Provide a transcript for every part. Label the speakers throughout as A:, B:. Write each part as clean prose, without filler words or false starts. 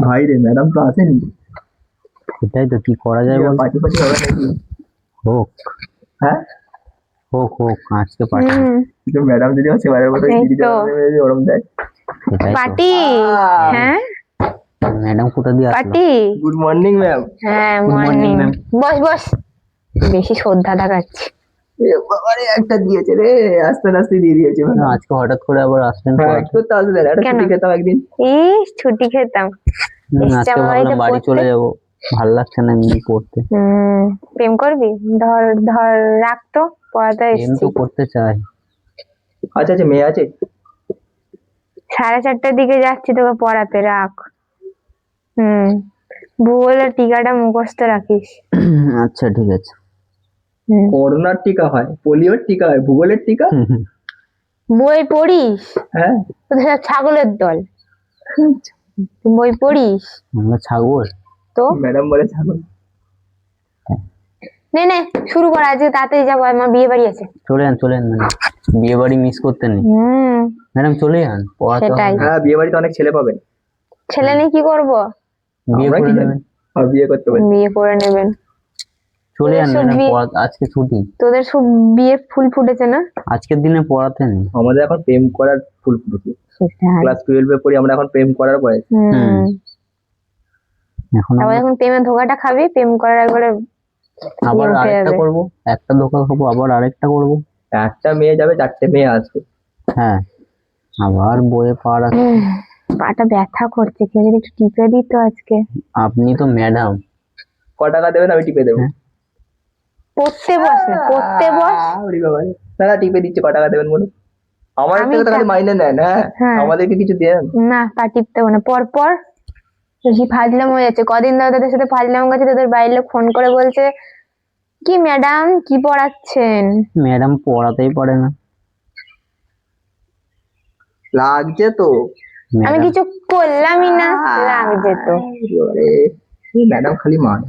A: ভাই রে, ম্যাডাম তো আসেনি।
B: এটাই তো কি করা যায় বল।
A: পার্টি পার্টি হবে নাকি?
B: হোক
A: হ্যাঁ
B: হোক হোক, আজকে পার্টি।
A: কিন্তু ম্যাডাম যদি আমার সেবারের মতো ওরম দেয়।
B: সেটাই তো।
C: পার্টি। হ্যাঁ
B: ম্যাডাম কোথা দিয়ে আসলো?
C: পার্টি।
A: Good morning ma'am.
C: হ্যাঁ
B: Good morning,
C: মর্নিং।
B: ma'am.
C: বস বস, বেশি শ্রদ্ধা দেখাচ্ছি।
A: বাবারে একটা দিয়েছে রে, আস্তে আস্তে দিয়ে দিয়েছে।
B: আজকে হঠাৎ করে আবার আসলেন পড়াতে?
A: তো আসলে একটা
C: কেন?
A: ছুটি খেতাম একদিন।
C: ছুটি খেতাম। এসছে
B: আজকে
C: আমার
B: ভাবলাম
C: বাড়িতে
B: বাড়ি চলে
C: পড়তে।
B: যাব, ভাল লাগছে না এমনি পড়তে।
C: প্রেম করবি? ধর ধর রাখতো, পড়াতে
B: এম
C: এসছি।
B: তো করতে চাই।
A: আচ্ছা আচ্ছা, মেয়ে আছে?
C: 4:30টার দিকে যাচ্ছি তোকে পড়াতে, রাখ। ভূগোলের টিকাটা মুখস্থ রাখিস।
B: আচ্ছা ঠিক আছে।
A: করোনার টিকা হয়, পোলিওর টিকা হয়, ভূগোলের টিকা?
C: বই পড়িস?
A: হ্যাঁ।
C: তোদের সব ছাগলের দল। তুই বই পড়িস?
B: আমরা ছাগল?
C: তো
A: ম্যাডাম বলে ছাগল।
C: নে নে শুরু কর, আজকে তাড়াতাড়ি যাবো, আমার বিয়ে বাড়ি আছে।
B: চলে যান চলে যান ম্যাডাম, বিয়ে বাড়ি মিস করতে নেই। ম্যাডাম চলে যান, পড়াতে
C: সেটাই।
B: হবে।
A: হ্যাঁ, বিয়ে বাড়িতে অনেক ছেলে পাবেন।
C: ছেলে নিয়ে কি করবো?
B: বিয়ে
A: আমরা
B: করে
A: কি জানি?
B: নেবেন।
A: বিয়ে করতে পারি।
C: বিয়ে করে নেবেন।
B: চলে যান
C: তোদের সব
B: ম্যাডাম,
C: বিয়ে-
B: আজকে ছুটি।
C: তোদের সব বিয়ের ফুল ফুটেছে না?
B: আজকের দিনে পড়াতে নেই।
A: আমাদের এখন প্রেম করার ফুল ফুটেছে।
C: সেটাই।
A: ক্লাস 12 পড়ি আমরা, এখন প্রেম করার বয়স।
B: এখন
C: তারপর যখন প্রেমের ধোকাটা খাবি, প্রেম করার একবারে
B: আবার
C: উঠে
B: আরেকটা
C: যাবে।
B: করব, একটা ধোকা খাবো আবার আরেকটা করব।
A: একটা মেয়ে যাবে, 4টে মেয়ে আসবে।
B: হ্যাঁ, আবার বইয়ে পা রাখতে।
C: পাটা ব্যথা করছে, কেউ যদি একটু টিপে দিত আজকে।
B: আপনি তো ম্যাডাম।
A: ক টাকা দেবেন, আমি টিপে দেবো।
C: পড়তে বস না, পড়তে বস।
A: ওরে বাবা, দাদা টিপে দিচ্ছে, ক টাকা দেবেন বলুন? আমার
C: আমি
A: থেকে তো খালি
C: টাকা-
A: মাইনে নেন।
C: হ্যাঁ।
A: আমাদেরকে কিছু দেন
C: না, পা টিপতে হবে না, পর পর। বেশি ফাজলাম হয়ে যাচ্ছে, কদিন ধরে তোদের সাথে ফাজলাম গেছে, তোদের বাড়ির লোক ফোন করে বলছে কি ম্যাডাম কি পড়াচ্ছেন?
B: ম্যাডাম পড়াতেই পারে না।
A: লাগছে তো।
C: আমি কিছু করলামই না, লাগছে তো।
A: ম্যাডাম খালি মান।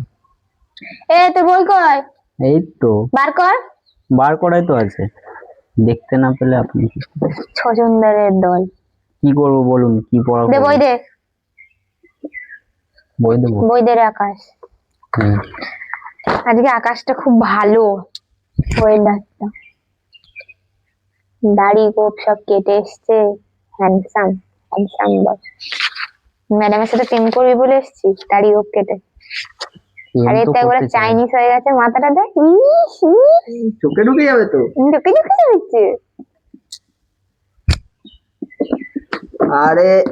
C: তোর বই কই?
B: এই তো
C: বার কর।
B: বার করাই তো আছে, দেখতে না পেলে আপনি
C: ছজনদারের দল।
B: কি করবো বলুন, কি পড়াবো?
C: দে বই দে।
B: বই দেবো?
C: বই দে রে আকাশ। আজকে আকাশটা খুব ভালো, ওয়েদারটা। দাড়ি গোপ সব কেটে এসছে, হ্যান্ডসাম হ্যান্ডসাম বস। ম্যাডামের সাথে প্রেম করবি বলে এসছি, দাড়ি গোপ কেটে। আর এটা একবার চাইনিজ হয়ে গেছে, মাথাটা দেখ,
A: চোখে ঢুকে যাবে তো।
C: ঢুকে ঢুকে যাচ্ছে।
A: আরে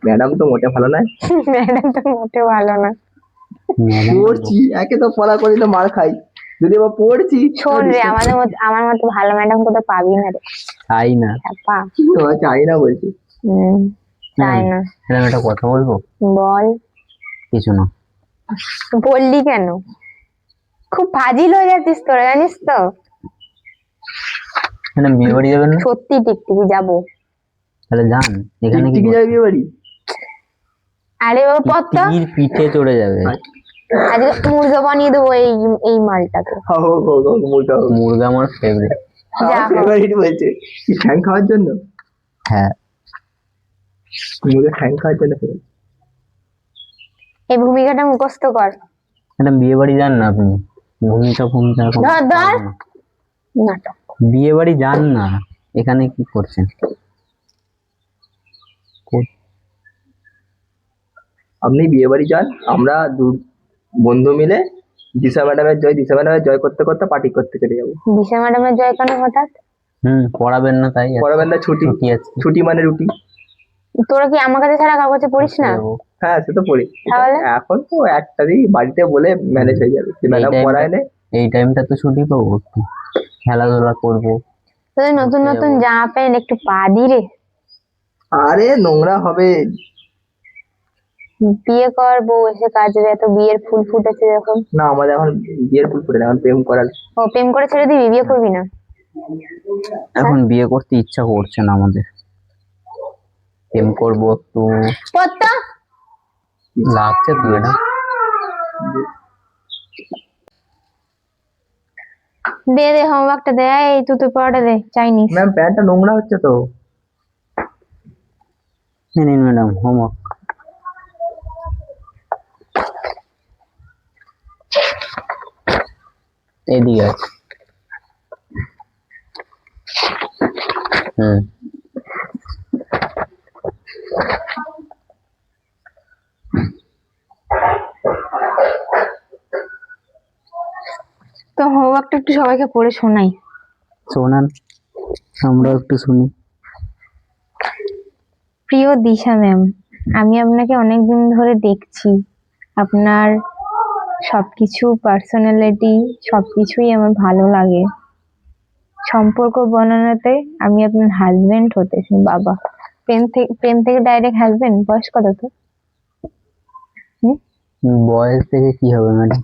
A: ম্যাডাম তো মোটে ভালো নয়।
C: ম্যাডাম তো মোটে ভালো না।
A: পড়ছি, একে তো পড়া করি তো মার খাই, যদি আবার পড়ছি।
C: শোন রে, আমার মতো ভালো ম্যাডাম কোথাও পাবি না রে।
B: চাই না।
A: চাই না বলছি।
C: চাই না।
B: ম্যাডাম একটা কথা বলবো?
C: বল।
B: কিছু না।
C: বললি কেন? খুব ফাজিল হয়ে যাচ্ছিস তোরা, জানিস তো।
B: ম্যাডাম বিয়ে বাড়ি যাবেন না?
C: সত্যি টিকটিকি যাবো।
B: তাহলে যান, এখানে কি
A: টিকটিকি যাবে বিয়ে বাড়ি?
C: আরে বাবা পত্তা,
B: টিকটিকির পিঠে চড়ে যাবে।
C: আজকে মুরগা বানিয়ে দেবো এই মালটাকে।
B: মুরগা আমার ফেভারিট।
A: ফেভারিট বলছে কি, ঠ্যাং খাওয়ার জন্য?
B: হ্যাঁ,
A: মুরগা ঠ্যাং খাওয়ার জন্য।
C: এই ভূমিকাটা মুখস্থ কর।
B: ম্যাডাম বিয়ে বাড়ি যান না আপনি, ভূমিকা এখন
C: ধর ধর।
B: পারবো না।
C: নাটক।
B: বিয়ে বাড়ি যান না, এখানে কি করছেন?
A: আপনি বিয়ে বাড়ি যান, আমরা দু বন্ধু মিলে দিশা ম্যাডামের জয় করতে করতে পার্টি করতে চলে যাবো।
C: দিশা ম্যাডামের জয় কেন হঠাৎ?
B: পড়াবেন না তাই?
A: পড়াবেন না, ছুটি
B: আছে।
A: ছুটি মানে রুটি।
C: তোরা কি আমার কাছে ছাড়া কাগজে পড়িস না?
A: হ্যাঁ, সে তো পড়ি।
C: তাহলে
A: এখন তো একটা দিন বাড়িতে বলে ম্যানেজ হয়ে যাবে, ম্যাডাম পড়ায় না।
B: এই টাইমটা তো ছুটি পাবো, একটু খেলাধুলা করবো।
C: তোদের নতুন নতুন জামা প্যান্ট একটু পা দি রে।
A: আরে নোংরা হবে।
C: বিয়ে কর, বউ এসে কাজে, এত বিয়ের ফুল ফুটেছে যখন।
A: না, আমাদের এখন বিয়ের ফুল ফুটে না, এখন প্রেম করার।
C: ও, প্রেম করে ছেড়ে দিবি, বিয়ে করবি না?
B: এখন বিয়ে করতে ইচ্ছা করছে না আমাদের, প্রেম করবো একটু।
C: পত্তা
B: লাগছে তো এটা।
C: দে দে হোমওয়ার্কটা দে, এই তুই পড়াটা দে, চাইনিজ।
A: ম্যাম প্যান্টটা নোংরা হচ্ছে তো।
B: নিন ম্যাডাম হোমওয়ার্ক। এদিকে আছে। হুম,
C: তো হোমওয়ার্কটা একটু সবাইকে পড়ে শোনাই।
B: শোনান, আমরা একটু শুনি।
C: প্রিয় দিশা ম্যাম, আমি আপনাকে অনেকদিন ধরে দেখছি। আপনার সবকিছু, পার্সোনালিটি সবকিছুই আমার ভালো লাগে। সম্পর্ক বর্ণনাতে আমি আপনার হাজবেন্ড হতেছি। বাবা, প্রেম থেকে ডাইরেক্ট হাজবেন্ড? বয়স কত তো?
B: বয়স থেকে কি হবে ম্যাডাম?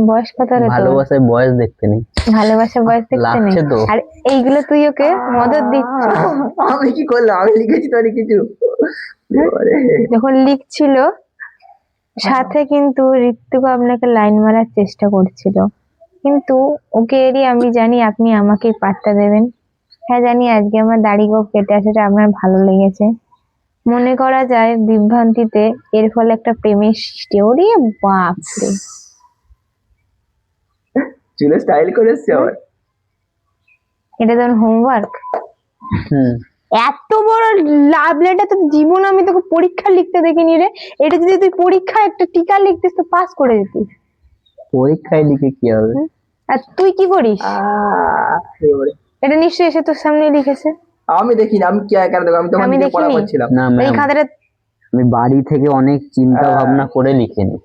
C: বয়স কত রে তোর?
B: ভালোবাসায় বয়স দেখতে নেই।
C: ভালোবাসা বয়স দেখতে নেই।
B: লাগছে তো।
C: আর এইগুলো তুই ওকে মদত দিচ্ছিস।
A: আমি কি করলাম? আমি লিখেছি তো অনেক কিছু। আরে,
C: যখন লিখছিল সাথে কিন্তু ঋত্বিক আপনাকে লাইন মারার চেষ্টা করছিল, কিন্তু ওকে এড়িয়ে আমি জানি আপনি আমাকেই পাত্তা দেবেন। হ্যাঁ জানি আজকে আমার দাড়ি গোঁফ কেটে আসাটা আপনার ভালো লেগেছে। মনে করা যায় বিভ্রান্তিতে এর ফলে একটা প্রেমের সৃষ্টি। ওরে বাপরে,
A: চুলে স্টাইল করে এসছে আবার।
C: এটা তোর হোমওয়ার্ক?
B: হুম,
C: এত বড় লাভ লেটার তো জীবন আমি তোকে পরীক্ষা লিখতে দেখিনি রে। এটা যদি তুই পরীক্ষায় একটা টিকা লিখতিস তো পাস করে যেতিস।
B: পরীক্ষায় লিখে কি হবে?
C: আর তুই কি করিস?
A: এবারে।
C: এটা নিশ্চয়ই এসে তোর সামনে লিখেছে।
A: আমি দেখিনি, আমি কেন দেখো? আমি তখন
C: আমি
A: নিজে পড়া
C: দেখিনি।
A: করছিলাম।
B: না
C: এই
B: ম্যাম,
C: খাতাটা,
B: আমি বাড়ি থেকে অনেক চিন্তা ভাবনা করে লিখেনি।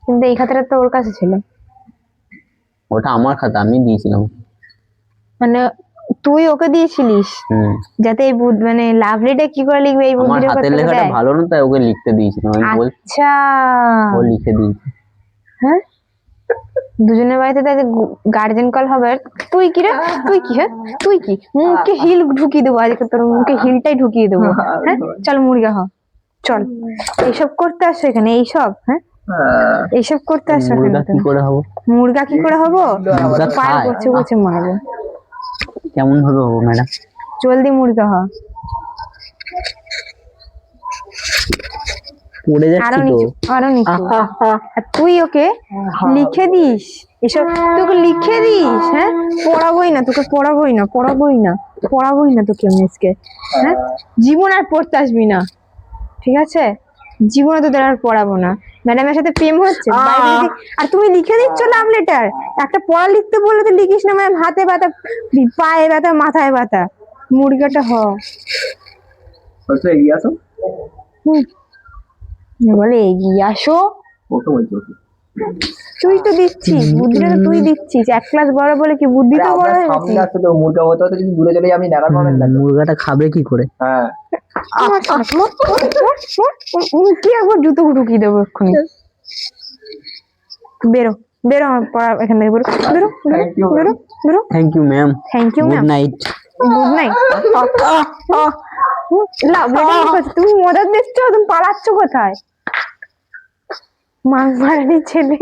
C: কিন্তু এই খাতাটা তো ওর কাছে ছিল।
B: ওটা আমার খাতা, আমি দিয়েছিলাম।
C: মানে তুই ওকে দিয়েছিলিস
B: হুম,
C: যাতে এই মানে লাভ লেটার কি করে লিখবে এই
B: আমার
C: বুদ্ধিটা
B: হাতের
C: করতে
B: লেখাটা
C: দেয়।
B: ভালো না তাই ওকে লিখতে দিয়েছিলাম। আমি বল,
C: আচ্ছা,
B: ও লিখে দিয়েছে।
C: হ্যাঁ দুজনের বাড়িতে তাদের গার্জেন কল হবে। আর তুই কি রে? তুই কি? হ্যাঁ তুই কি? মুখে হিল ঢুকিয়ে দেবো আজকে, তোর মুখে হিলটাই ঢুকিয়ে দেবো। হ্যাঁ চল মুরগা হ, চল। এইসব করতে আসছো এখানে? এইসব? হ্যাঁ এইসব করতে আসছো
B: মুরগা
C: এখানে?
B: কি করে হবো?
C: মুরগা কি করে হবো?
B: মুরগা
C: পায়ের
B: খায়।
C: করছে করছে মারবো।
B: কেমন ভাবে হবো ম্যাডাম?
C: জলদি মুরগা হ।
B: পড়ে
C: আরো
B: যাচ্ছি তো।
C: নিচু, আরো নিচু। আর তুই ওকে লিখে দিস এসব, তোকে লিখে দিস। হ্যাঁ পড়াবোই না তোকে, পড়াবোই না, পড়াবোই না, পড়াবোই না তোকে আমি আজকে। হ্যাঁ জীবন আর পড়তে আসবি না, ঠিক আছে? জীবনে তোদের আর পড়াবো না। ম্যাডামের সাথে প্রেম হচ্ছে বাইরে থেকে, আর তুমি লিখে দিচ্ছ লাভ লেটার। একটা পড়া লিখতে বললে তো লিখিস না। ম্যাম হাতে ব্যথা, পায়ে ব্যথা, মাথায় ব্যথা। মুরগাটা হ।
A: বলছো এগিয়ে আসো।
C: হুম, বলে এগিয়ে আসো।
A: ওকে বলছি, ওকে।
C: তুই তো দিচ্ছিস বুদ্ধিটা, তো তুই দিচ্ছিস। এক ক্লাস বড় বলে কি বুদ্ধি তো বড় হয়ে
A: সামনে
C: গেছে।
A: আসতে তো মুরগা হতে হতে যদি দূরে চলে যাই আপনি নাগাল পাবেন না তো।
B: মুরগাটা খাবে কি করে?
A: হ্যাঁ,
C: কি একবার জুতো ঢুকিয়ে দেবো এক্ষুনি। বেরো, বেরো আমার পড়া এখান থেকে, বেরো, বেরো, বেরো,
A: Thank you,
C: বেরো, বেরো।
B: Thank you ma'am.
C: Thank you
B: good
C: ma'am.
B: Night.
C: Good night. তুমি মদত দিচ্ছ, তুমি পালাচ্ছ কোথায়? মাছ মারানি ছেলে।